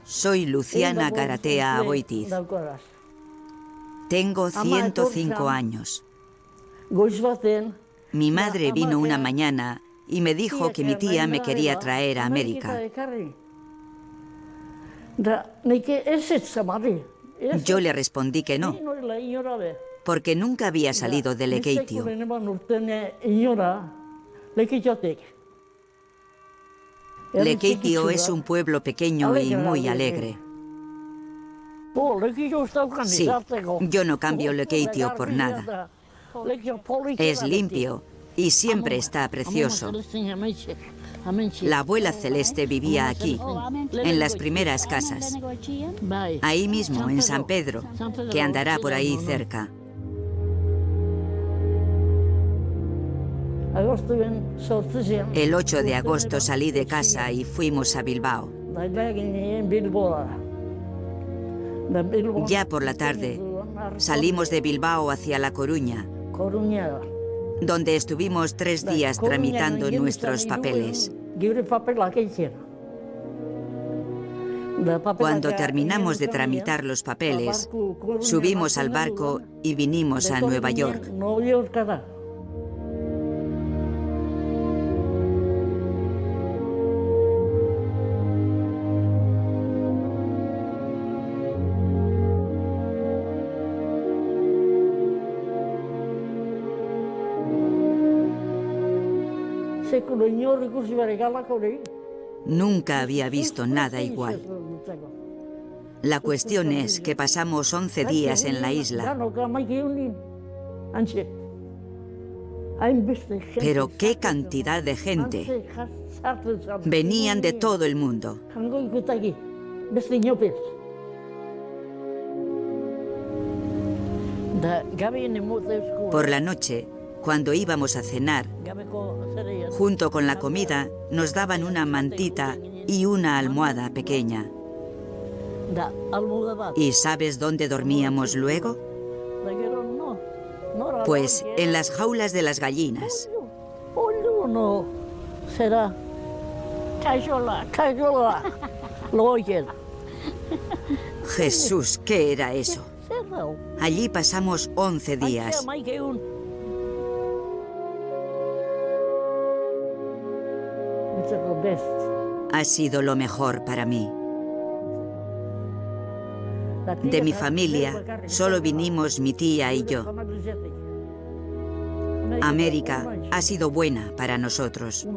Soy Luciana Garatea Aboitiz. Tengo 105 años. Mi madre vino una mañana y me dijo que mi tía me quería traer a América. Yo le respondí que no, porque nunca había salido de Lekeitio. Lekeitio es un pueblo pequeño y muy alegre. Sí, yo no cambio Lekeitio por nada. Es limpio y siempre está precioso. La abuela Celeste vivía aquí, en las primeras casas. Ahí mismo, en San Pedro, que andará por ahí cerca. El 8 de agosto salí de casa y fuimos a Bilbao. Ya por la tarde, salimos de Bilbao hacia La Coruña, donde estuvimos 3 días tramitando nuestros papeles. Cuando terminamos de tramitar los papeles, subimos al barco y vinimos a Nueva York. Nunca había visto nada igual. La cuestión es que pasamos 11 días en la isla. Pero qué cantidad de gente. Venían de todo el mundo. Por la noche, cuando íbamos a cenar, junto con la comida, nos daban una mantita y una almohada pequeña. ¿Y sabes dónde dormíamos luego? Pues en las jaulas de las gallinas. Jesús, ¿qué era eso? Allí pasamos 11 días. Ha sido lo mejor para mí. De mi familia, solo vinimos mi tía y yo. América ha sido buena para nosotros.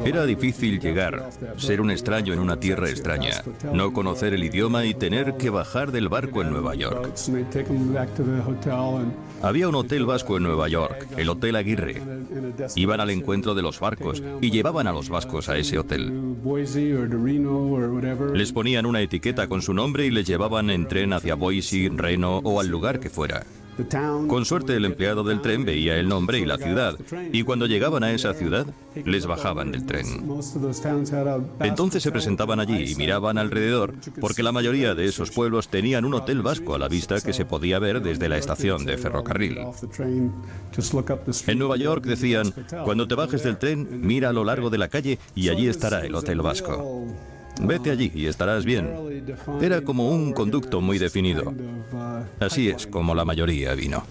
Era difícil llegar, ser un extraño en una tierra extraña, no conocer el idioma y tener que bajar del barco en Nueva York. Había un hotel vasco en Nueva York, el Hotel Aguirre. Iban al encuentro de los barcos y llevaban a los vascos a ese hotel. Les ponían una etiqueta con su nombre y les llevaban en tren hacia Boise, Reno o al lugar que fuera. Con suerte el empleado del tren veía el nombre y la ciudad, y cuando llegaban a esa ciudad, les bajaban del tren. Entonces se presentaban allí y miraban alrededor, porque la mayoría de esos pueblos tenían un hotel vasco a la vista que se podía ver desde la estación de ferrocarril. En Nueva York decían, cuando te bajes del tren, mira a lo largo de la calle y allí estará el hotel vasco. Vete allí y estarás bien. Era como un conducto muy definido. Así es como la mayoría vino.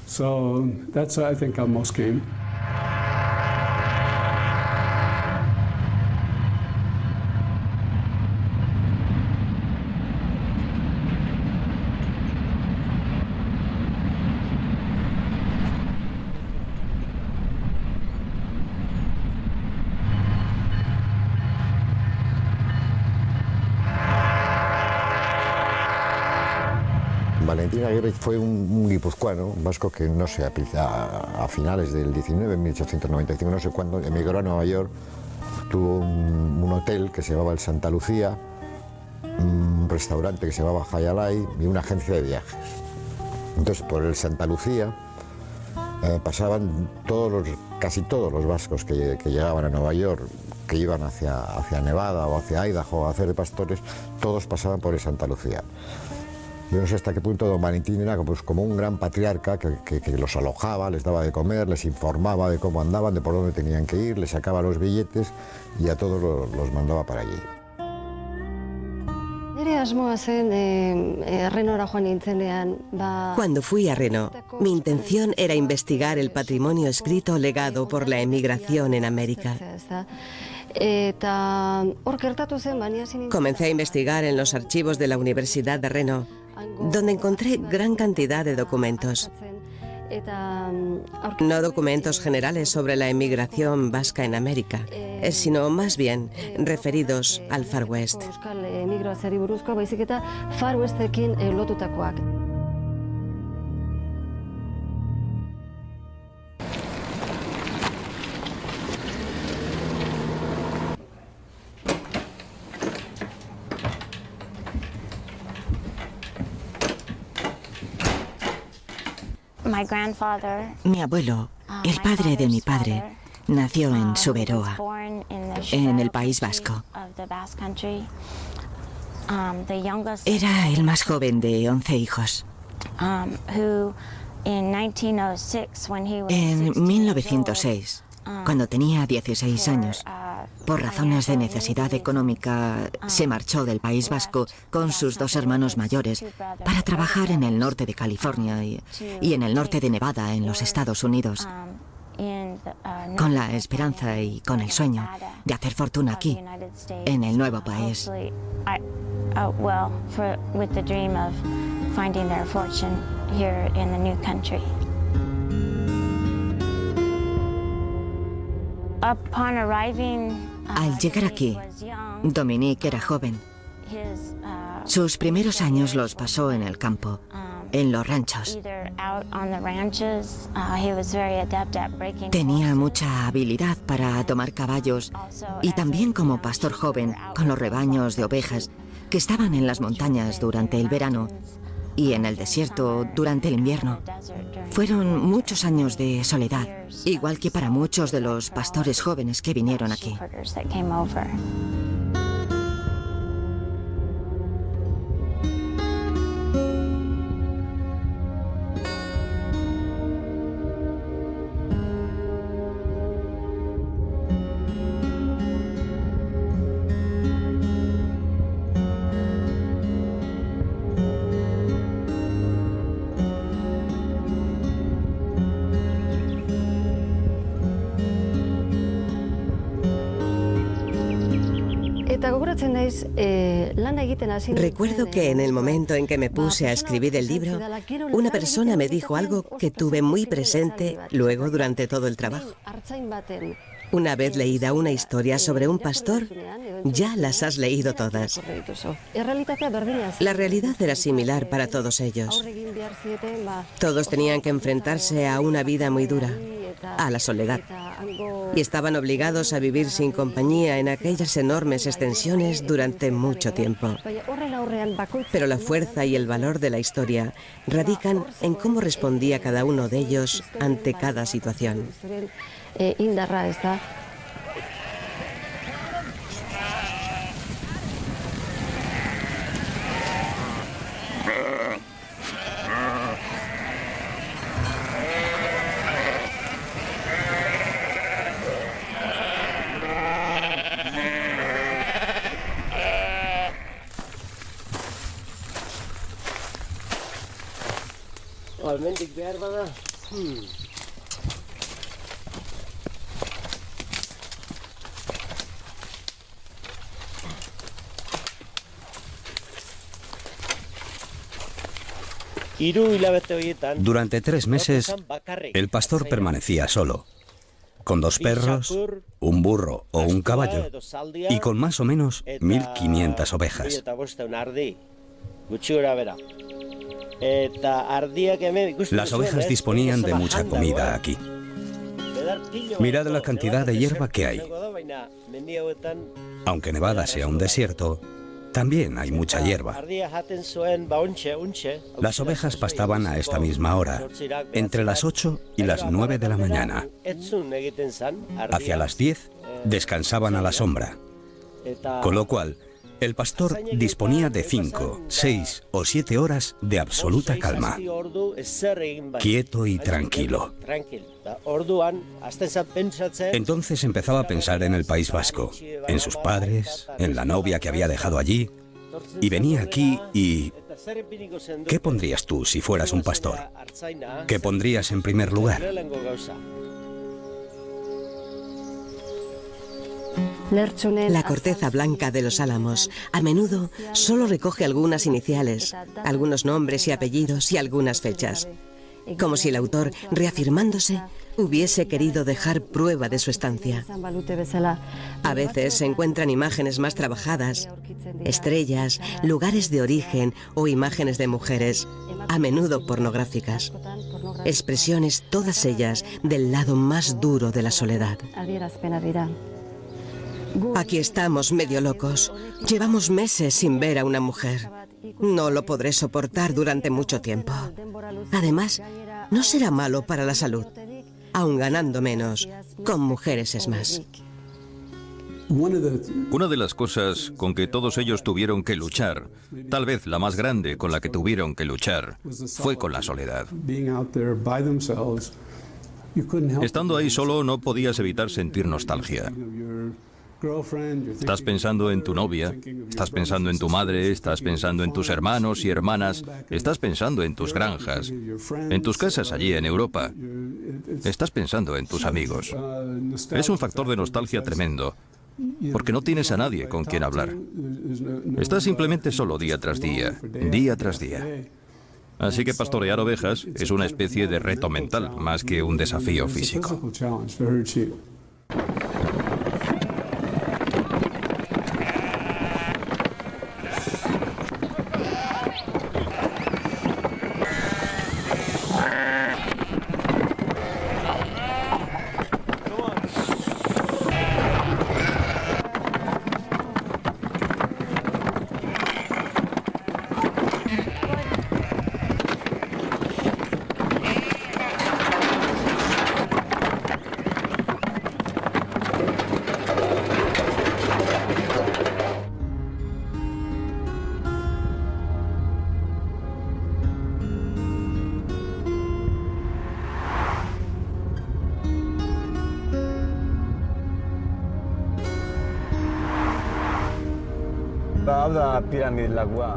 Valentín Aguirre fue un guipuzcoano, un vasco que, no sé, a finales del 19, 1895, no sé cuándo, emigró a Nueva York, tuvo un hotel que se llamaba el Santa Lucía, un restaurante que se llamaba Hayalay y una agencia de viajes. Entonces, por el Santa Lucía pasaban casi todos los vascos que llegaban a Nueva York, que iban hacia Nevada o hacia Idaho a hacer de pastores, todos pasaban por el Santa Lucía. Yo no sé hasta qué punto don Valentín era como un gran patriarca que los alojaba, les daba de comer, les informaba de cómo andaban, de por dónde tenían que ir, les sacaba los billetes y a todos los mandaba para allí. Cuando fui a Reno, mi intención era investigar el patrimonio escrito legado por la emigración en América. Comencé a investigar en los archivos de la Universidad de Reno, donde encontré gran cantidad de documentos. No documentos generales sobre la emigración vasca en América, sino más bien referidos al Far West. Mi abuelo, el padre de mi padre, nació en Suberoa, en el País Vasco. Era el más joven de 11 hijos. En 1906, cuando tenía 16 años, por razones de necesidad económica, se marchó del País Vasco con sus dos hermanos mayores para trabajar en el norte de California y en el norte de Nevada, en los Estados Unidos, con la esperanza y con el sueño de hacer fortuna aquí, en el nuevo país. Al llegar aquí, Dominique era joven. Sus primeros años los pasó en el campo, en los ranchos. Tenía mucha habilidad para domar caballos y también como pastor joven con los rebaños de ovejas que estaban en las montañas durante el verano y en el desierto durante el invierno. Fueron muchos años de soledad, igual que para muchos de los pastores jóvenes que vinieron aquí. Recuerdo que en el momento en que me puse a escribir el libro, una persona me dijo algo que tuve muy presente luego durante todo el trabajo. Una vez leída una historia sobre un pastor, ya las has leído todas. La realidad era similar para todos ellos. Todos tenían que enfrentarse a una vida muy dura, a la soledad, y estaban obligados a vivir sin compañía en aquellas enormes extensiones durante mucho tiempo. Pero la fuerza y el valor de la historia radican en cómo respondía cada uno de ellos ante cada situación. Durante 3 meses, el pastor permanecía solo, con 2 perros, un burro o un caballo, y con más o menos 1500 ovejas. Las ovejas disponían de mucha comida aquí. Mirad la cantidad de hierba que hay. Aunque Nevada sea un desierto, también hay mucha hierba. Las ovejas pastaban a esta misma hora, entre las 8 y las 9 de la mañana. Hacia las 10 descansaban a la sombra, con lo cual el pastor disponía de 5, 6 o 7 horas de absoluta calma, quieto y tranquilo. Entonces empezaba a pensar en el País Vasco, en sus padres, en la novia que había dejado allí, y venía aquí y... ¿Qué pondrías tú si fueras un pastor? ¿Qué pondrías en primer lugar? La corteza blanca de los álamos a menudo solo recoge algunas iniciales, algunos nombres y apellidos y algunas fechas. Como si el autor, reafirmándose, hubiese querido dejar prueba de su estancia. A veces se encuentran imágenes más trabajadas, estrellas, lugares de origen o imágenes de mujeres, a menudo pornográficas. Expresiones todas ellas del lado más duro de la soledad. Aquí estamos medio locos. Llevamos meses sin ver a una mujer. No lo podré soportar durante mucho tiempo. Además, no será malo para la salud. Aun ganando menos, con mujeres es más. Una de las cosas con que todos ellos tuvieron que luchar, tal vez la más grande con la que tuvieron que luchar, fue con la soledad. Estando ahí solo no podías evitar sentir nostalgia. Estás pensando en tu novia, estás pensando en tu madre, estás pensando en tus hermanos y hermanas, estás pensando en tus granjas, en tus casas allí en Europa, estás pensando en tus amigos. Es un factor de nostalgia tremendo, porque no tienes a nadie con quien hablar. Estás simplemente solo día tras día, día tras día. Así que pastorear ovejas es una especie de reto mental, más que un desafío físico.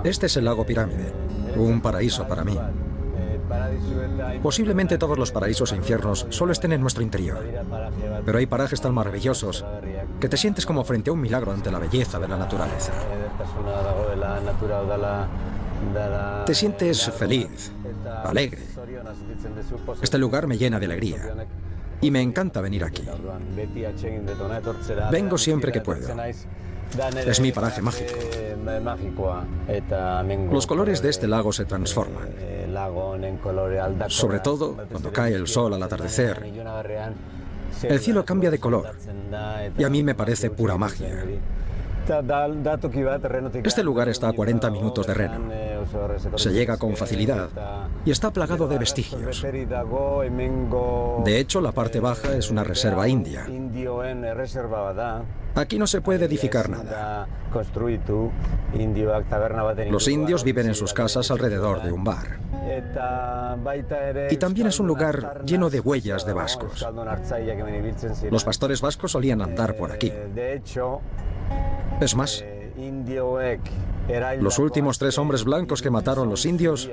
Este es el lago Pirámide, un paraíso para mí. Posiblemente todos los paraísos e infiernos solo estén en nuestro interior, pero hay parajes tan maravillosos que te sientes como frente a un milagro ante la belleza de la naturaleza. Te sientes feliz, alegre. Este lugar me llena de alegría y me encanta venir aquí. Vengo siempre que puedo. Es mi paraje mágico. Los colores de este lago se transforman, sobre todo cuando cae el sol al atardecer. El cielo cambia de color y a mí me parece pura magia. Este lugar está a 40 minutos de Reno. Se llega con facilidad y está plagado de vestigios. De hecho, la parte baja es una reserva india. Aquí no se puede edificar nada. Los indios viven en sus casas alrededor de un bar. Y también es un lugar lleno de huellas de vascos. Los pastores vascos solían andar por aquí. Es más, los últimos 3 hombres blancos que mataron los indios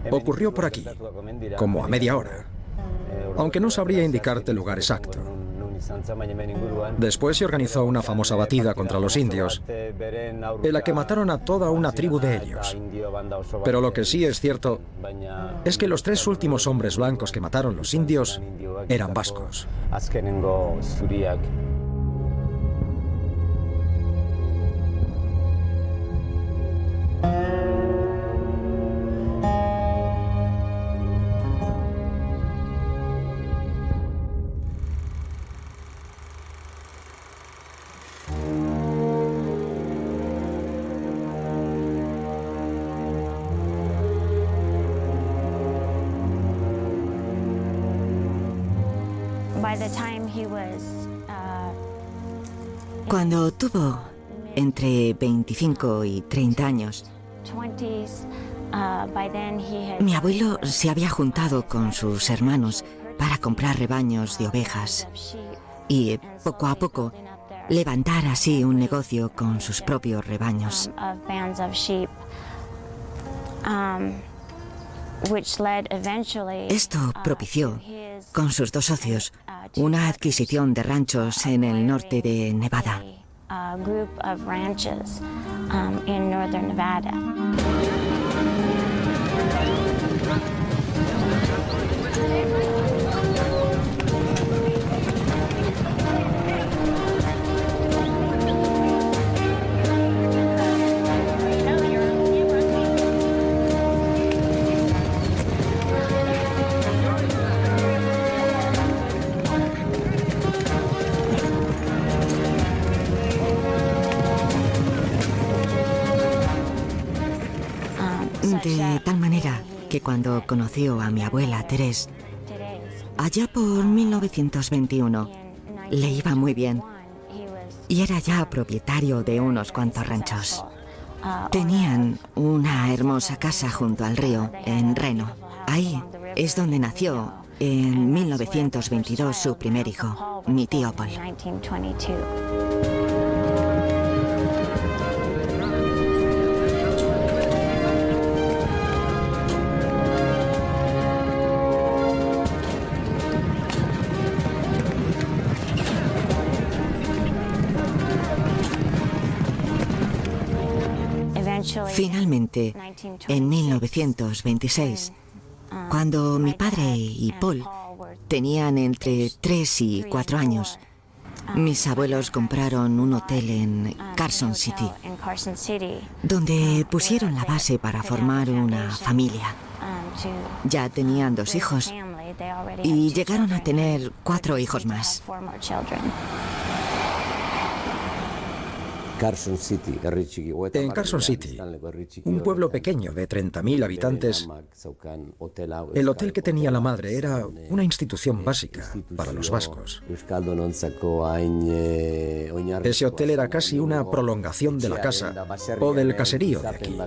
Ocurrió por aquí, como a media hora, aunque no sabría indicarte el lugar exacto. Después se organizó una famosa batida contra los indios, en la que mataron a toda una tribu de ellos. Pero lo que sí es cierto es que los 3 últimos hombres blancos que mataron los indios eran vascos. Cuando tuvo entre 25 y 30 años, mi abuelo se había juntado con sus hermanos para comprar rebaños de ovejas y poco a poco levantar así un negocio con sus propios rebaños. Esto propició, con sus 2 socios, una adquisición de ranchos en el norte de Nevada. De tal manera que cuando conoció a mi abuela Thérèse, allá por 1921, le iba muy bien y era ya propietario de unos cuantos ranchos. Tenían una hermosa casa junto al río, en Reno. Ahí es donde nació en 1922 su primer hijo, mi tío Paul. Finalmente, en 1926, cuando mi padre y Paul tenían entre 3 y 4 años, mis abuelos compraron un hotel en Carson City, donde pusieron la base para formar una familia. Ya tenían 2 hijos y llegaron a tener 4 hijos más. En Carson City, un pueblo pequeño de 30.000 habitantes, el hotel que tenía la madre era una institución básica para los vascos. Ese hotel era casi una prolongación de la casa o del caserío de aquí.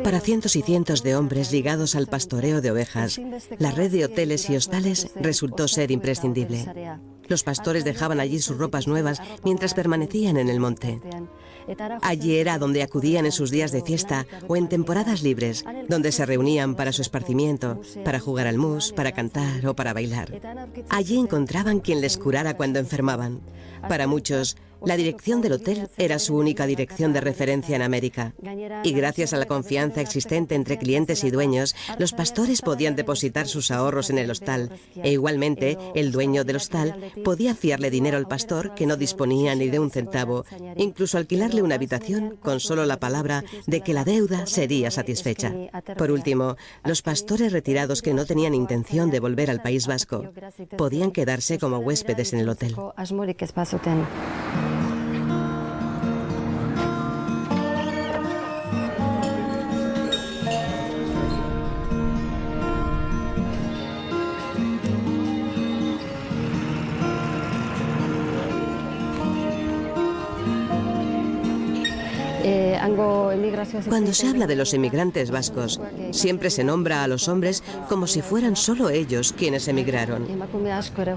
Para cientos y cientos de hombres ligados al pastoreo de ovejas, la red de hoteles y hostales resultó ser imprescindible. Los pastores dejaban allí sus ropas nuevas mientras permanecían en el monte. Allí era donde acudían en sus días de fiesta o en temporadas libres, donde se reunían para su esparcimiento, para jugar al mus, para cantar o para bailar. Allí encontraban quien les curara cuando enfermaban. Para muchos, la dirección del hotel era su única dirección de referencia en América. Y gracias a la confianza existente entre clientes y dueños, los pastores podían depositar sus ahorros en el hostal. E igualmente, el dueño del hostal podía fiarle dinero al pastor que no disponía ni de un centavo, incluso alquilarle una habitación con solo la palabra de que la deuda sería satisfecha. Por último, los pastores retirados que no tenían intención de volver al País Vasco podían quedarse como huéspedes en el hotel. Cuando se habla de los emigrantes vascos, siempre se nombra a los hombres como si fueran solo ellos quienes emigraron.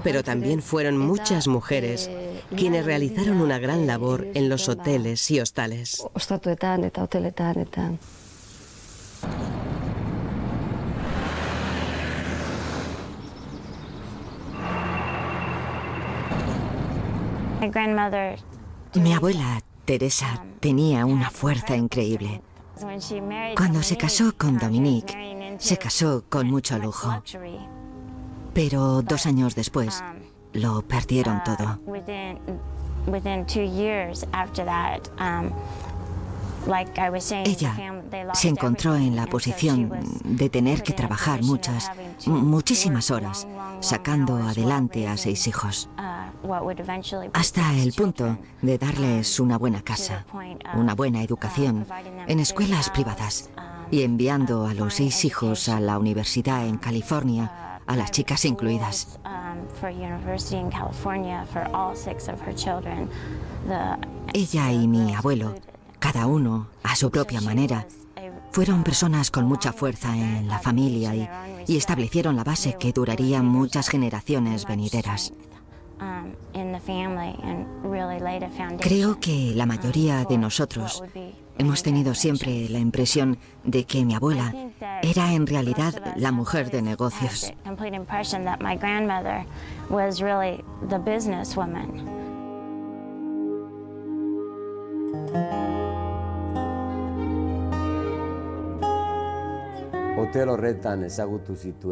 Pero también fueron muchas mujeres quienes realizaron una gran labor en los hoteles y hostales. Mi abuela, Teresa, tenía una fuerza increíble. Cuando se casó con Dominique, se casó con mucho lujo. Pero 2 años después, lo perdieron todo. Ella se encontró en la posición de tener que trabajar muchísimas horas, sacando adelante a 6 hijos, hasta el punto de darles una buena casa, una buena educación, en escuelas privadas, y enviando a los 6 hijos a la universidad en California, a las chicas incluidas. Ella y mi abuelo, cada uno a su propia manera, fueron personas con mucha fuerza en la familia y establecieron la base que duraría muchas generaciones venideras. Creo que la mayoría de nosotros hemos tenido siempre la impresión de que mi abuela era en realidad la mujer de negocios.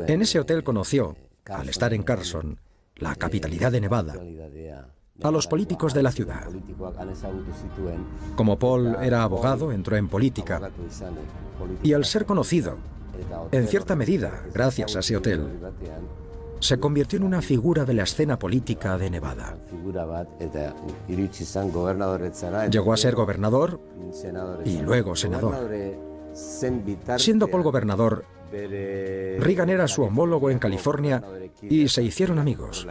En ese hotel conoció, al estar en Carson, la capitalidad de Nevada, a los políticos de la ciudad. Como Paul era abogado, entró en política, y al ser conocido, en cierta medida, gracias a ese hotel, se convirtió en una figura de la escena política de Nevada. Llegó a ser gobernador y luego senador. Siendo Paul gobernador, Reagan era su homólogo en California y se hicieron amigos.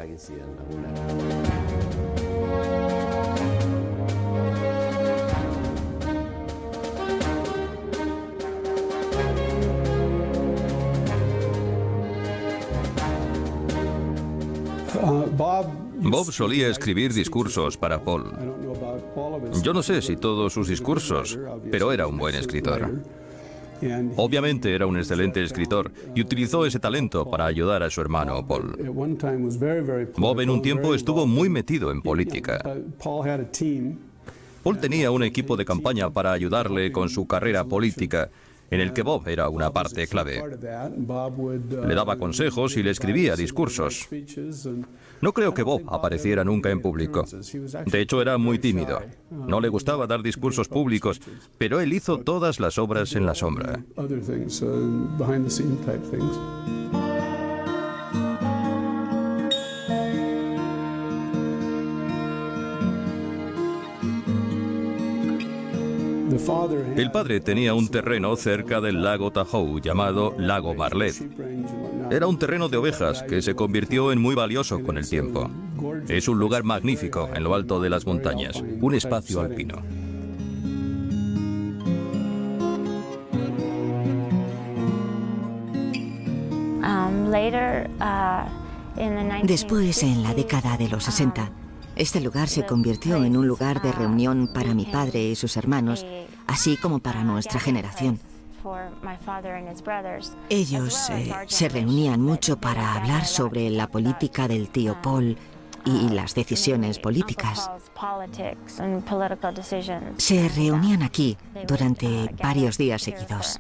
Bob solía escribir discursos para Paul. Yo no sé si todos sus discursos, pero era un buen escritor. Obviamente era un excelente escritor y utilizó ese talento para ayudar a su hermano Paul. Bob en un tiempo estuvo muy metido en política. Paul tenía un equipo de campaña para ayudarle con su carrera política, en el que Bob era una parte clave. Le daba consejos y le escribía discursos. No creo que Bob apareciera nunca en público. De hecho, era muy tímido. No le gustaba dar discursos públicos, pero él hizo todas las obras en la sombra. El padre tenía un terreno cerca del lago Tahoe llamado Lago Marlette. Era un terreno de ovejas que se convirtió en muy valioso con el tiempo. Es un lugar magnífico en lo alto de las montañas, un espacio alpino. Después, en la década de los 60, este lugar se convirtió en un lugar de reunión para mi padre y sus hermanos, así como para nuestra generación. Ellos se reunían mucho para hablar sobre la política del tío Paul y las decisiones políticas. Se reunían aquí durante varios días seguidos.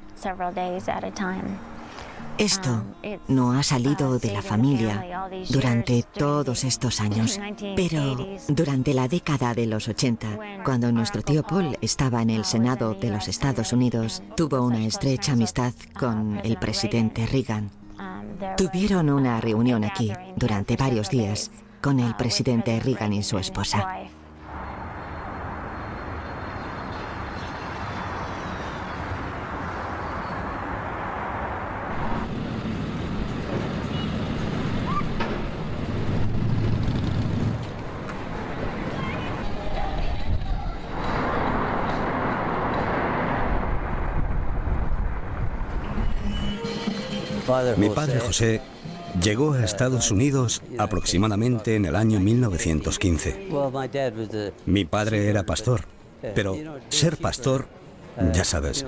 Esto no ha salido de la familia durante todos estos años, pero durante la década de los 80, cuando nuestro tío Paul estaba en el Senado de los Estados Unidos, tuvo una estrecha amistad con el presidente Reagan. Tuvieron una reunión aquí durante varios días con el presidente Reagan y su esposa. Mi padre José llegó a Estados Unidos aproximadamente en el año 1915. Mi padre era pastor, pero ser pastor, ya sabes,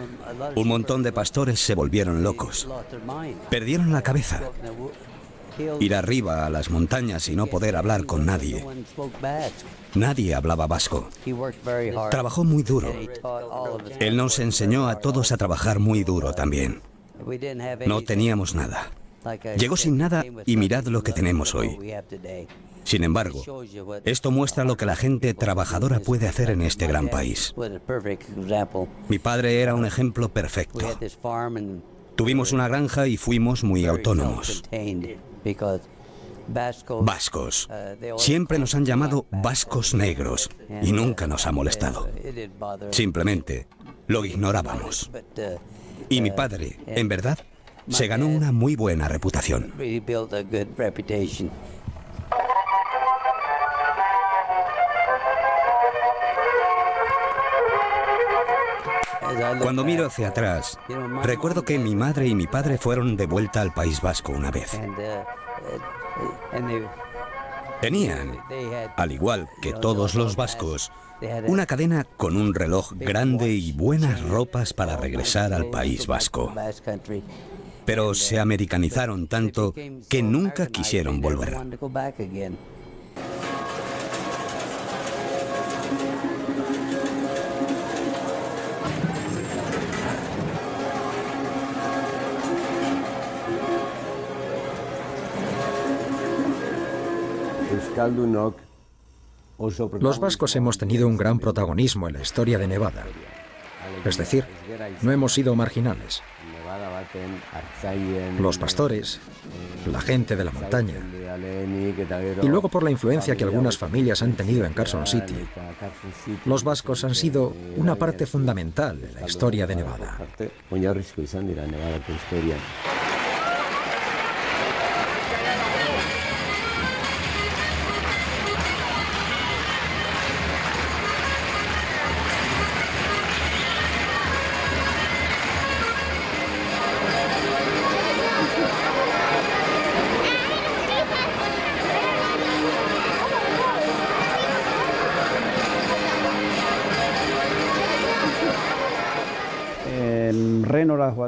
un montón de pastores se volvieron locos. Perdieron la cabeza. Ir arriba a las montañas y no poder hablar con nadie. Nadie hablaba vasco. Trabajó muy duro. Él nos enseñó a todos a trabajar muy duro también. No teníamos nada. Llegó sin nada y mirad lo que tenemos hoy. Sin embargo, esto muestra lo que la gente trabajadora puede hacer en este gran país. Mi padre era un ejemplo perfecto. Tuvimos una granja y fuimos muy autónomos. Vascos. Siempre nos han llamado vascos negros y nunca nos ha molestado. Simplemente lo ignorábamos. Y mi padre, en verdad, se ganó una muy buena reputación. Cuando miro hacia atrás, recuerdo que mi madre y mi padre fueron de vuelta al País Vasco una vez. Tenían, al igual que todos los vascos, una cadena con un reloj grande y buenas ropas para regresar al País Vasco. Pero se americanizaron tanto que nunca quisieron volver. Los vascos hemos tenido un gran protagonismo en la historia de Nevada. Es decir, no hemos sido marginales. Los pastores, la gente de la montaña, y luego por la influencia que algunas familias han tenido en Carson City, los vascos han sido una parte fundamental en la historia de Nevada.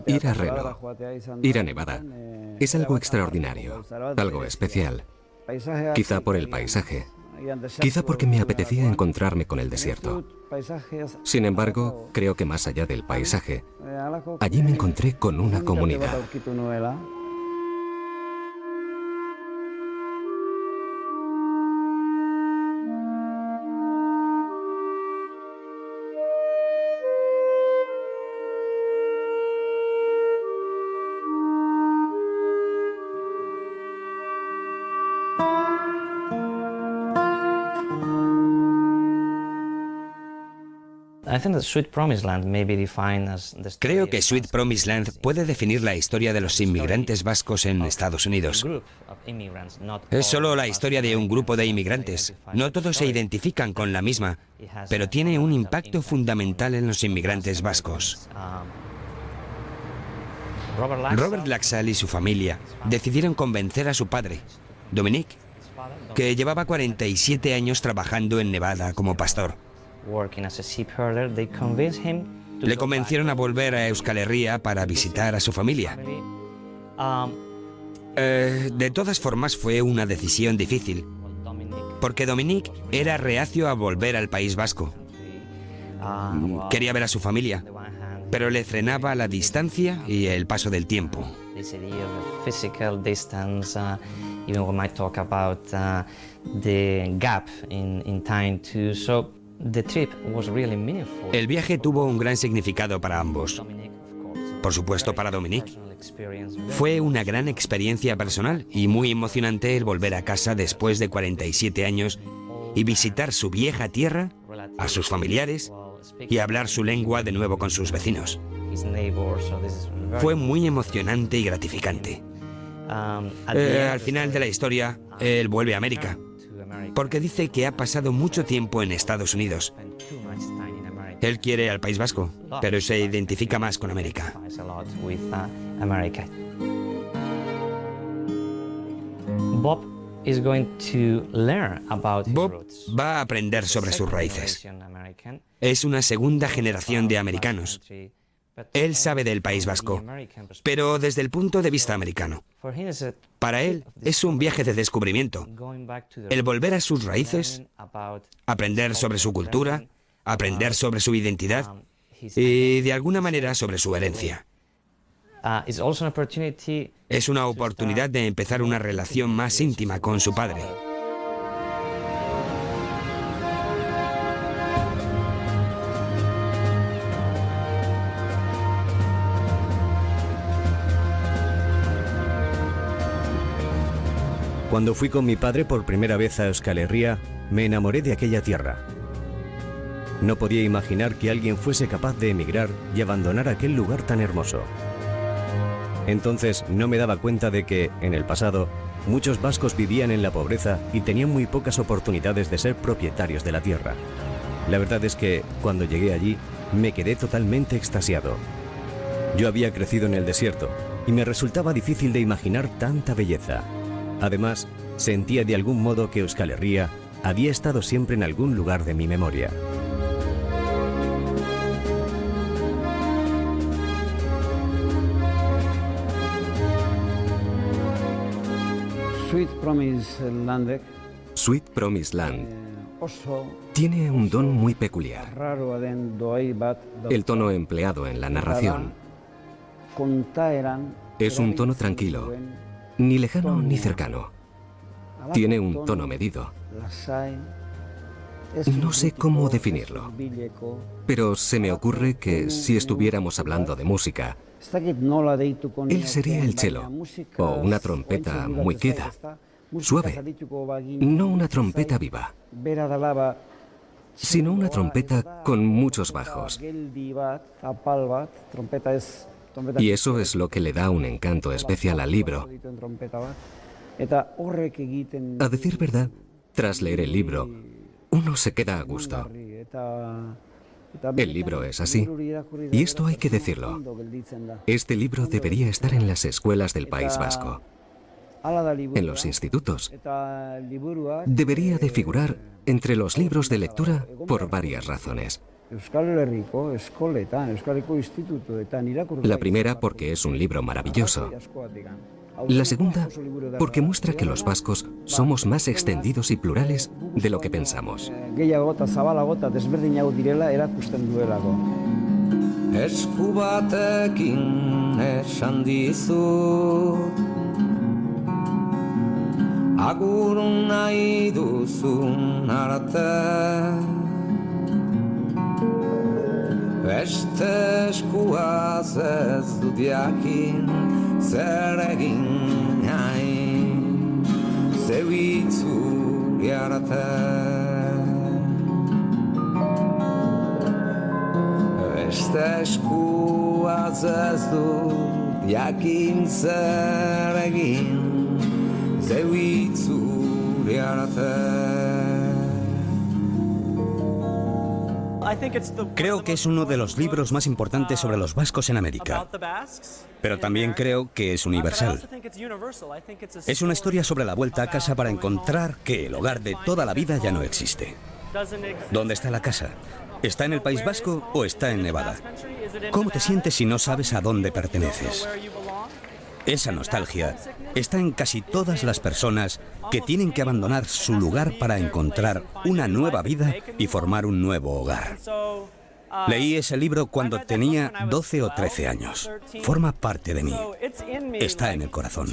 Ir a Reno, ir a Nevada, es algo extraordinario, algo especial. Quizá por el paisaje, quizá porque me apetecía encontrarme con el desierto. Sin embargo, creo que más allá del paisaje, allí me encontré con una comunidad. Creo que Sweet Promised Land puede definir la historia de los inmigrantes vascos en Estados Unidos. Es solo la historia de un grupo de inmigrantes. No todos se identifican con la misma, pero tiene un impacto fundamental en los inmigrantes vascos. Robert Laxalt y su familia decidieron convencer a su padre, Dominique, que llevaba 47 años trabajando en Nevada como pastor. Le convencieron a volver a Euskal Herria para visitar a su familia. De todas formas, fue una decisión difícil, porque Dominique era reacio a volver al País Vasco. Quería ver a su familia, pero le frenaba la distancia y el paso del tiempo. El viaje tuvo un gran significado para ambos. Por supuesto, para Dominique. Fue una gran experiencia personal y muy emocionante el volver a casa después de 47 años y visitar su vieja tierra, a sus familiares y hablar su lengua de nuevo con sus vecinos. Fue muy emocionante y gratificante. Al final de la historia, él vuelve a América, porque dice que ha pasado mucho tiempo en Estados Unidos. Él quiere al País Vasco, pero se identifica más con América. Bob va a aprender sobre sus raíces. Es una segunda generación de americanos. Él sabe del País Vasco, pero desde el punto de vista americano. Para él es un viaje de descubrimiento. El volver a sus raíces, aprender sobre su cultura, aprender sobre su identidad y de alguna manera sobre su herencia. Es una oportunidad de empezar una relación más íntima con su padre. Cuando fui con mi padre por primera vez a Euskal Herria, me enamoré de aquella tierra. No podía imaginar que alguien fuese capaz de emigrar y abandonar aquel lugar tan hermoso. Entonces no me daba cuenta de que, en el pasado, muchos vascos vivían en la pobreza y tenían muy pocas oportunidades de ser propietarios de la tierra. La verdad es que, cuando llegué allí, me quedé totalmente extasiado. Yo había crecido en el desierto y me resultaba difícil de imaginar tanta belleza. Además, sentía de algún modo que Euskal Herria había estado siempre en algún lugar de mi memoria. Sweet Promised Land tiene un don muy peculiar. El tono empleado en la narración es un tono tranquilo, ni lejano ni cercano. Tiene un tono medido. No sé cómo definirlo, pero se me ocurre que si estuviéramos hablando de música, él sería el cello, o una trompeta muy queda, suave, no una trompeta viva, sino una trompeta con muchos bajos. Y eso es lo que le da un encanto especial al libro. A decir verdad, tras leer el libro, uno se queda a gusto. El libro es así, y esto hay que decirlo. Este libro debería estar en las escuelas del País Vasco, en los institutos. Debería de figurar entre los libros de lectura por varias razones. La primera, porque es un libro maravilloso. La segunda, porque muestra que los vascos somos más extendidos y plurales de lo que pensamos. Esku batekin esan dizut agur nahi duzun arte beste eskuaz ez dut jakin zer egin nahi zeu itzuli arte. Beste eskuaz ez dut jakin zer egin zeu itzuli arte. Creo que es uno de los libros más importantes sobre los vascos en América, pero también creo que es universal. Es una historia sobre la vuelta a casa para encontrar que el hogar de toda la vida ya no existe. ¿Dónde está la casa? ¿Está en el País Vasco o está en Nevada? ¿Cómo te sientes si no sabes a dónde perteneces? Esa nostalgia está en casi todas las personas que tienen que abandonar su lugar para encontrar una nueva vida y formar un nuevo hogar. Leí ese libro cuando tenía 12 o 13 años. Forma parte de mí. Está en el corazón.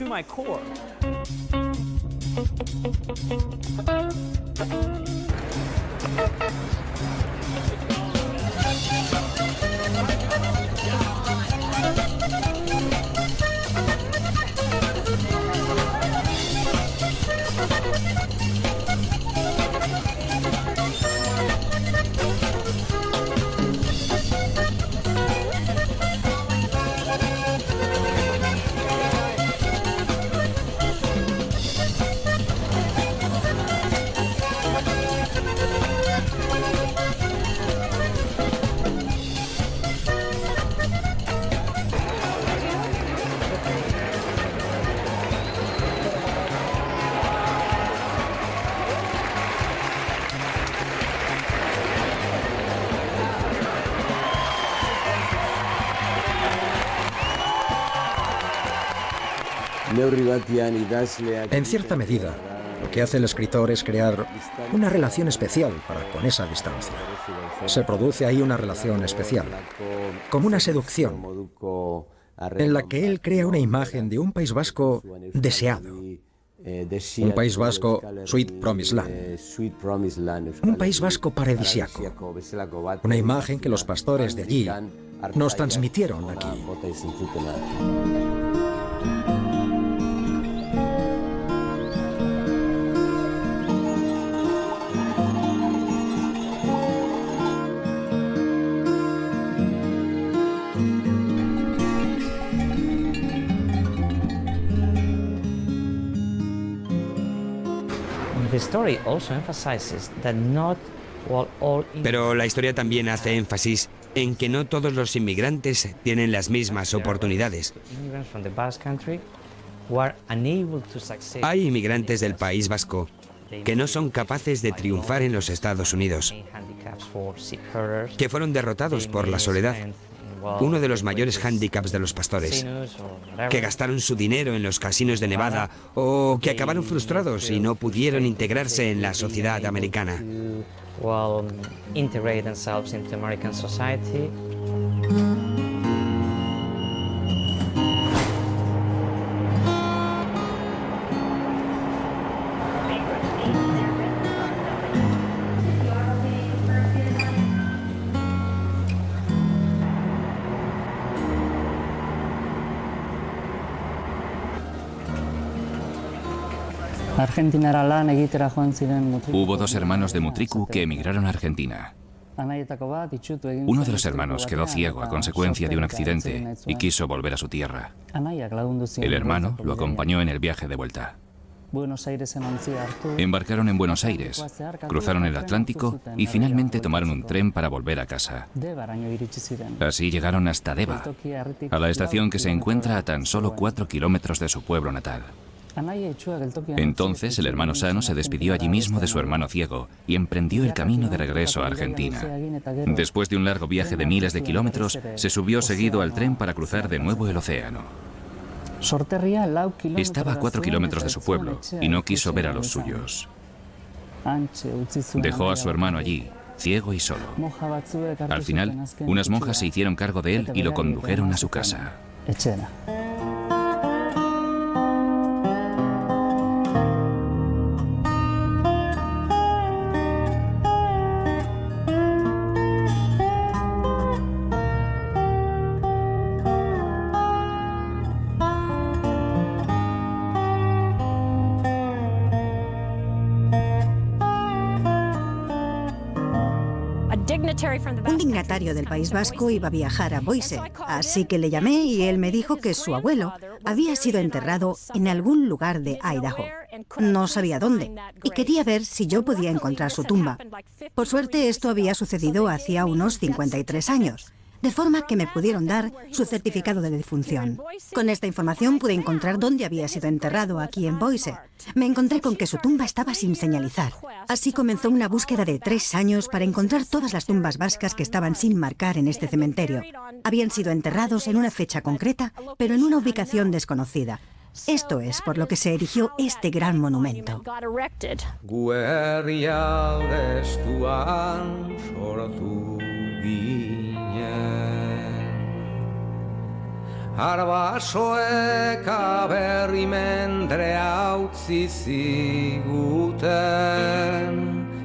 En cierta medida, lo que hace el escritor es crear una relación especial con esa distancia. Se produce ahí una relación especial, como una seducción, en la que él crea una imagen de un País Vasco deseado. Un País Vasco, Sweet Promised Land. Un País Vasco paradisiaco. Una imagen que los pastores de allí nos transmitieron aquí. Pero la historia también hace énfasis en que no todos los inmigrantes tienen las mismas oportunidades. Hay inmigrantes del País Vasco que no son capaces de triunfar en los Estados Unidos, que fueron derrotados por la soledad, uno de los mayores hándicaps de los pastores, que gastaron su dinero en los casinos de Nevada o que acabaron frustrados y no pudieron integrarse en la sociedad americana. Hubo dos hermanos de Mutriku que emigraron a Argentina. Uno de los hermanos quedó ciego a consecuencia de un accidente y quiso volver a su tierra. El hermano lo acompañó en el viaje de vuelta. Embarcaron en Buenos Aires, cruzaron el Atlántico y finalmente tomaron un tren para volver a casa. Así llegaron hasta Deva, a la estación que se encuentra a tan solo 4 kilómetros de su pueblo natal. Entonces el hermano sano se despidió allí mismo de su hermano ciego y emprendió el camino de regreso a Argentina. Después de un largo viaje de miles de kilómetros, se subió seguido al tren para cruzar de nuevo el océano. Estaba a 4 kilómetros de su pueblo y no quiso ver a los suyos. Dejó a su hermano allí, ciego y solo. Al final, unas monjas se hicieron cargo de él y lo condujeron a su casa. Un dignatario del País Vasco iba a viajar a Boise, así que le llamé y él me dijo que su abuelo había sido enterrado en algún lugar de Idaho. No sabía dónde y quería ver si yo podía encontrar su tumba. Por suerte, esto había sucedido hacía unos 53 años. De forma que me pudieron dar su certificado de defunción. Con esta información pude encontrar dónde había sido enterrado aquí en Boise. Me encontré con que su tumba estaba sin señalizar. Así comenzó una búsqueda de 3 años para encontrar todas las tumbas vascas que estaban sin marcar en este cementerio. Habían sido enterrados en una fecha concreta, pero en una ubicación desconocida. Esto es por lo que se erigió este gran monumento. Arbasoek aberrimendrea utzi ziguten,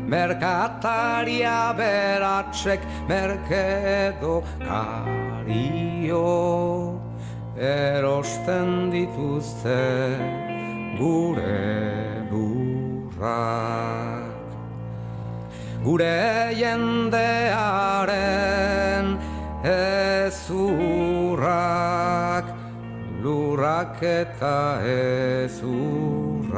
merkataria beratsek merkedo kario, erosten dituzte gure lurrak. Gure jendearen ezurrak, lurrak eta ezurrak.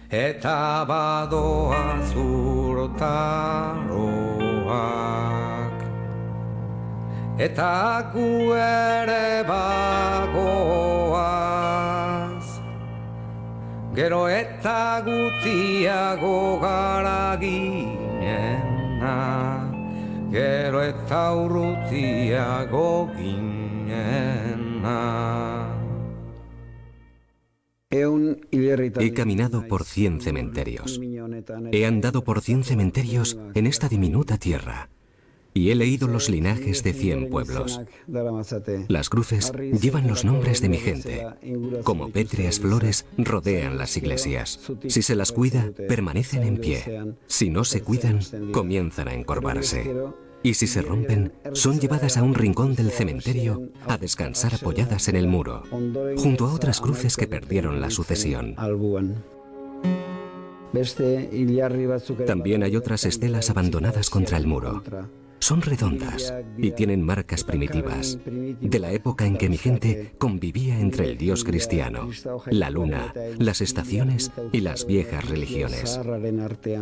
Eta badoa zurtaroak, eta gu ere bagoaz, gero eta gutiago gara ginena, gero eta urrutiago ginena. He caminado por 100 cementerios. He andado por 100 cementerios en esta diminuta tierra. Y he leído los linajes de 100 pueblos. Las cruces llevan los nombres de mi gente. Como pétreas flores rodean las iglesias. Si se las cuida, permanecen en pie. Si no se cuidan, comienzan a encorvarse. Y si se rompen, son llevadas a un rincón del cementerio a descansar apoyadas en el muro, junto a otras cruces que perdieron la sucesión. También hay otras estelas abandonadas contra el muro. Son redondas y tienen marcas primitivas, de la época en que mi gente convivía entre el Dios cristiano, la luna, las estaciones y las viejas religiones.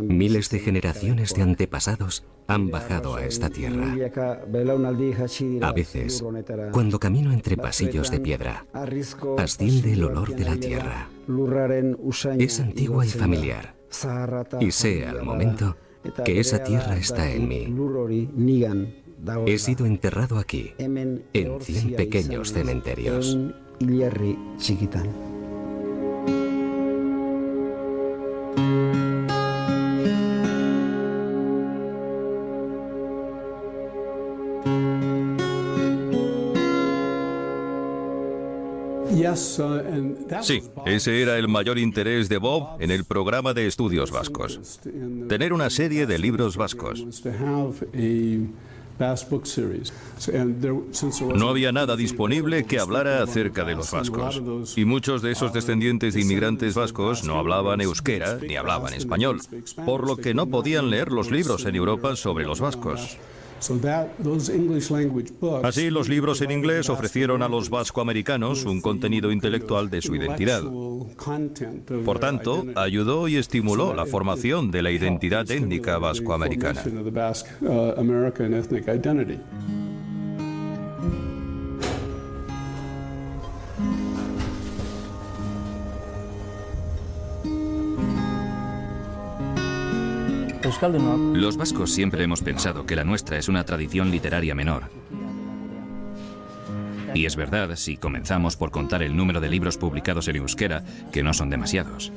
Miles de generaciones de antepasados han bajado a esta tierra. A veces, cuando camino entre pasillos de piedra, asciende el olor de la tierra. Es antigua y familiar, y sé al momento que esa tierra está en mí. He sido enterrado aquí, en 100 pequeños cementerios. Sí, ese era el mayor interés de Bob en el programa de estudios vascos. Tener una serie de libros vascos. No había nada disponible que hablara acerca de los vascos. Y muchos de esos descendientes de inmigrantes vascos no hablaban euskera ni hablaban español, por lo que no podían leer los libros en Europa sobre los vascos. Así, los libros en inglés ofrecieron a los vascoamericanos un contenido intelectual de su identidad. Por tanto, ayudó y estimuló la formación de la identidad étnica vascoamericana. Los vascos siempre hemos pensado que la nuestra es una tradición literaria menor. Y es verdad si comenzamos por contar el número de libros publicados en euskera, que no son demasiados.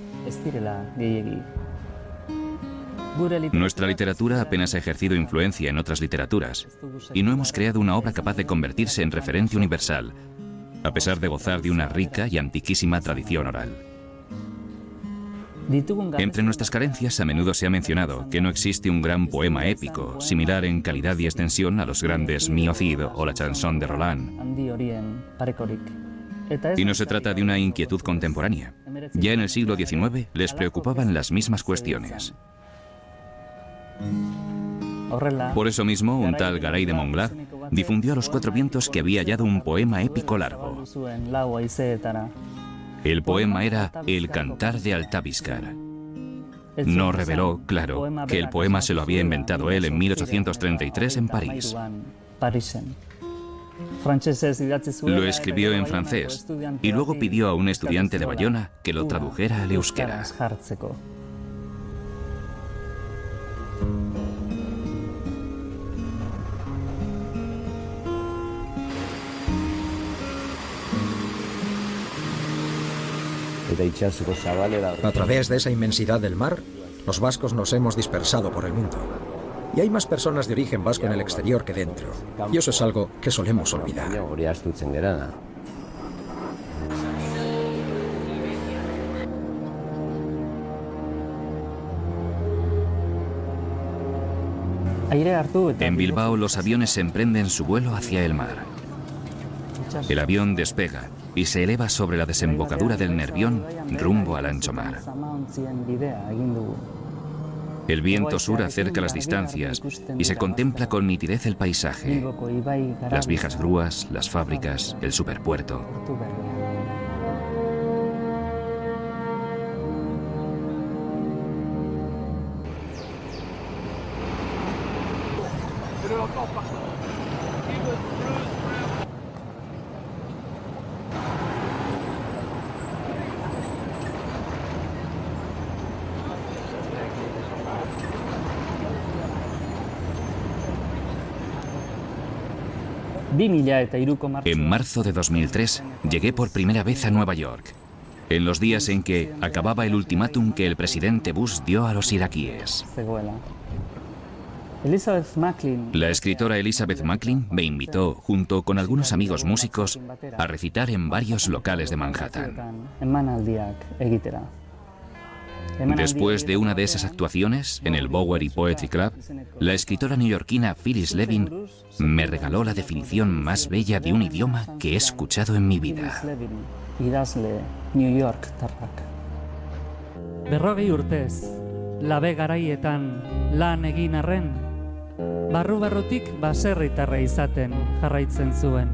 Nuestra literatura apenas ha ejercido influencia en otras literaturas, y no hemos creado una obra capaz de convertirse en referente universal, a pesar de gozar de una rica y antiquísima tradición oral. Entre nuestras carencias a menudo se ha mencionado que no existe un gran poema épico, similar en calidad y extensión a los grandes Mio Cid o la Chanson de Roland. Y no se trata de una inquietud contemporánea. Ya en el siglo XIX les preocupaban las mismas cuestiones. Por eso mismo, un tal Garay de Montglad difundió a los cuatro vientos que había hallado un poema épico largo. El poema era El Cantar de Altaviscar. No reveló, claro, que el poema se lo había inventado él en 1833 en París. Lo escribió en francés y luego pidió a un estudiante de Bayona que lo tradujera al euskera. A través de esa inmensidad del mar, los vascos nos hemos dispersado por el mundo. Y hay más personas de origen vasco en el exterior que dentro. Y eso es algo que solemos olvidar. En Bilbao los aviones emprenden su vuelo hacia el mar. El avión despega y se eleva sobre la desembocadura del Nervión rumbo al ancho mar. El viento sur acerca las distancias y se contempla con nitidez el paisaje, las viejas grúas, las fábricas, el superpuerto. En marzo de 2003 llegué por primera vez a Nueva York, en los días en que acababa el ultimátum que el presidente Bush dio a los iraquíes. La escritora Elizabeth Macklin me invitó, junto con algunos amigos músicos, a recitar en varios locales de Manhattan. Después de una de esas actuaciones, en el Bowery Poetry Club, la escritora neoyorquina Phyllis Levin me regaló la definición más bella de un idioma que he escuchado en mi vida. Berrogei urtez, labe garaietan lan egin arren, barru-barrutik baserritarra izaten jarraitzen zuen.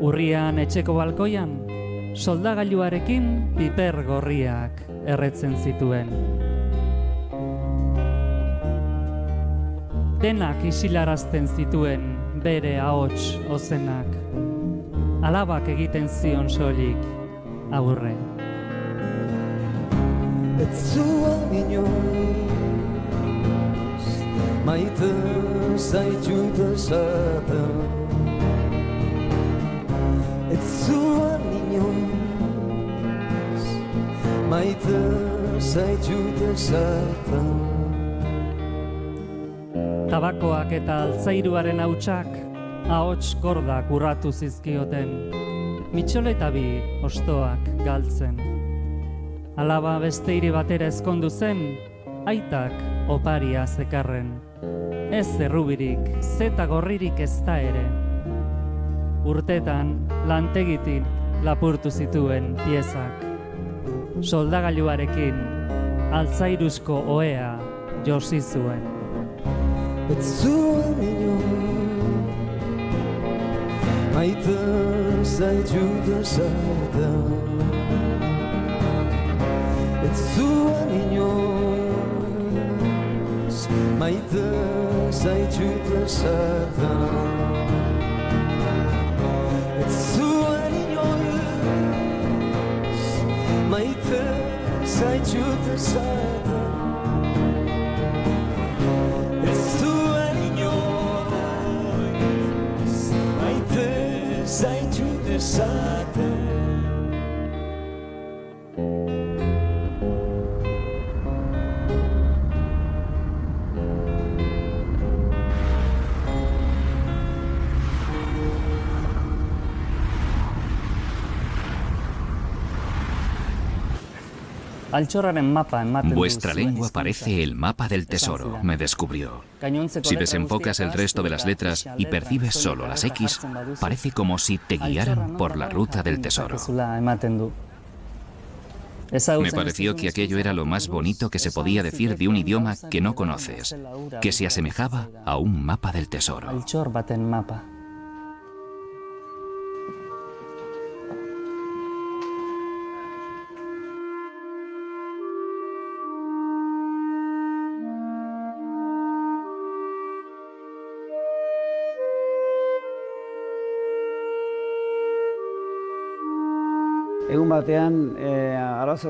Urrian etxeko balkoian, soldagailuarekin piper gorriak erretzen zituen. Denak isilarazten zituen bere ahots ozenak. Alabak egiten zion soilik aurre. Ez zuen inoiz, maite zaitut esaten. Ez zuen inoiz, maite zaitut esaten. Tabakoak eta altzairuaren hautsak ahots gordak urratu zizkioten, mitxoleta bi ostoak galtzen. Alaba beste hiri batera ezkondu zen, aitak oparia zekarren. Ez errubirik, zeta gorririk ez da ere. Urtetan, lantegitik lapurtu zituen piezak. Soldagailuarekin, altzairuzko ohea josi zuen. Ez zuen inoiz, maite zaitut esaten. Ez zuen inoiz, maite zaitut esaten. Ez zuen inoiz, maite zaitut esaten. Ez zuen inoiz, maite zaitut esaten. Vuestra lengua parece el mapa del tesoro, me descubrió. Si desenfocas el resto de las letras y percibes solo las X, parece como si te guiaran por la ruta del tesoro. Me pareció que aquello era lo más bonito que se podía decir de un idioma que no conoces, que se asemejaba a un mapa del tesoro.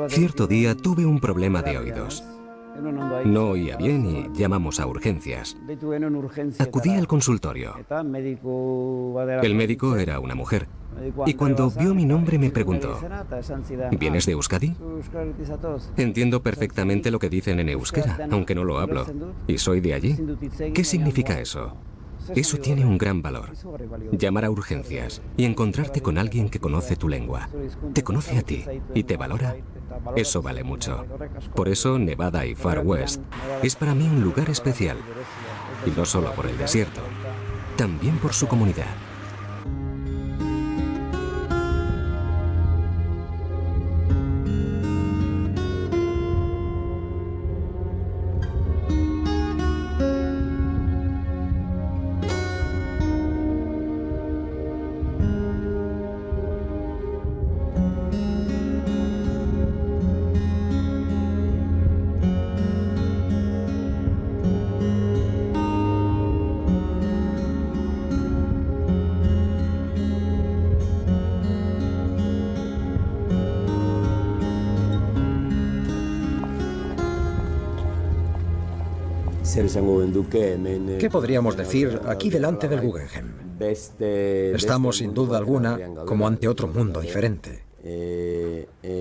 Cierto día tuve un problema de oídos. No oía bien y llamamos a urgencias. Acudí al consultorio. El médico era una mujer. Y cuando vio mi nombre me preguntó: ¿vienes de Euskadi? Entiendo perfectamente lo que dicen en euskera, aunque no lo hablo. ¿Y soy de allí? ¿Qué significa eso? Eso tiene un gran valor. Llamar a urgencias y encontrarte con alguien que conoce tu lengua, te conoce a ti y te valora. Eso vale mucho. Por eso Nevada y Far West es para mí un lugar especial. Y no solo por el desierto, también por su comunidad. ¿Qué podríamos decir aquí delante del Guggenheim? Estamos sin duda alguna como ante otro mundo diferente.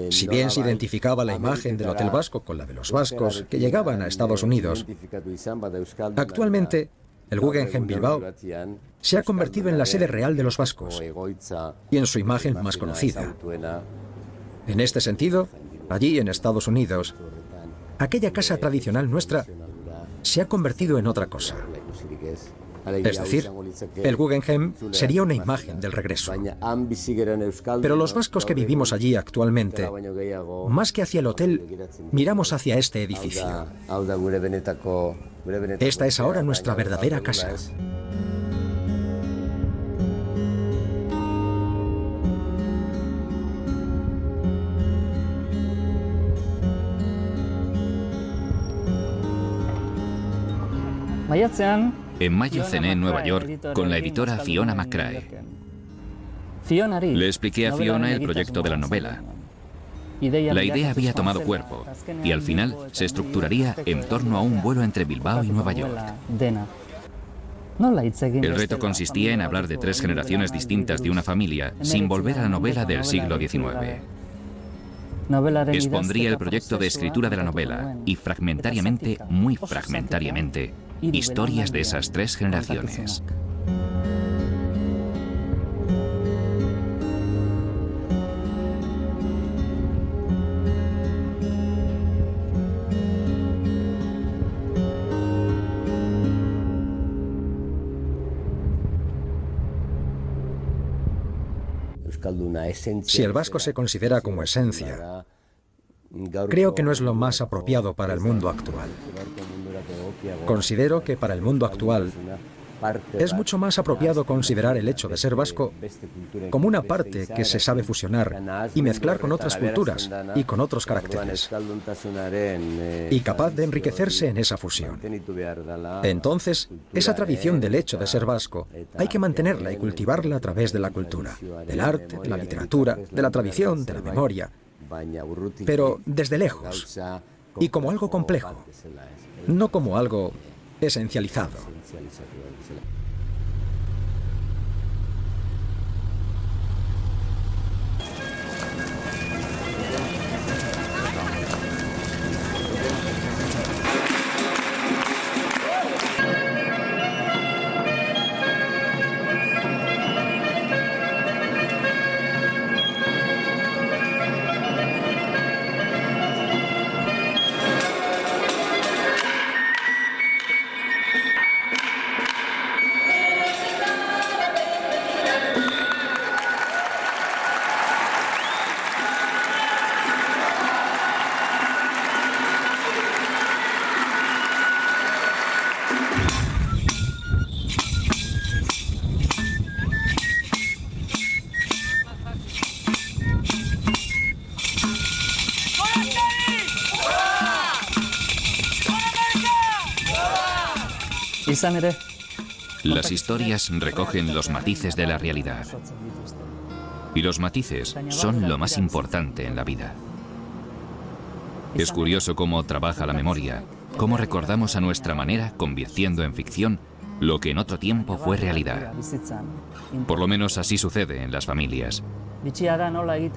Si bien se identificaba la imagen del Hotel Vasco con la de los vascos que llegaban a Estados Unidos, actualmente el Guggenheim Bilbao se ha convertido en la sede real de los vascos y en su imagen más conocida. En este sentido, allí en Estados Unidos, aquella casa tradicional nuestra se ha convertido en otra cosa. Es decir, el Guggenheim sería una imagen del regreso. Pero los vascos que vivimos allí actualmente, más que hacia el hotel, miramos hacia este edificio. Esta es ahora nuestra verdadera casa. En mayo cené en Nueva York con la editora Fiona McCrae. Le expliqué a Fiona el proyecto de la novela. La idea había tomado cuerpo y al final se estructuraría en torno a un vuelo entre Bilbao y Nueva York. El reto consistía en hablar de 3 generaciones distintas de una familia sin volver a la novela del siglo XIX. Expondría el proyecto de escritura de la novela y fragmentariamente, muy fragmentariamente, historias de esas 3 generaciones. Si el vasco se considera como esencia, creo que no es lo más apropiado para el mundo actual. Considero que para el mundo actual es mucho más apropiado considerar el hecho de ser vasco como una parte que se sabe fusionar y mezclar con otras culturas y con otros caracteres, y capaz de enriquecerse en esa fusión. Entonces, esa tradición del hecho de ser vasco hay que mantenerla y cultivarla a través de la cultura, del arte, de la literatura, de la tradición, de la memoria, pero desde lejos y como algo complejo, no como algo esencializado. Las historias recogen los matices de la realidad. Y los matices son lo más importante en la vida. Es curioso cómo trabaja la memoria, cómo recordamos a nuestra manera, convirtiendo en ficción lo que en otro tiempo fue realidad. Por lo menos así sucede en las familias.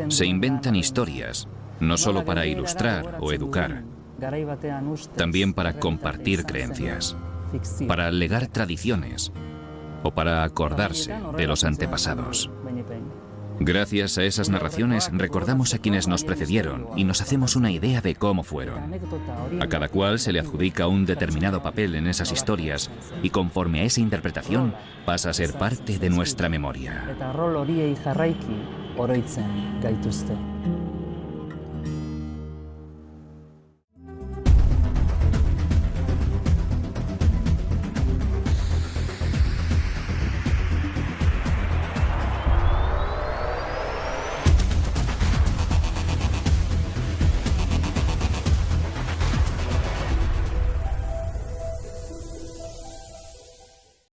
Se inventan historias, no solo para ilustrar o educar, también para compartir creencias, para legar tradiciones o para acordarse de los antepasados. Gracias a esas narraciones recordamos a quienes nos precedieron y nos hacemos una idea de cómo fueron. A cada cual se le adjudica un determinado papel en esas historias y conforme a esa interpretación pasa a ser parte de nuestra memoria.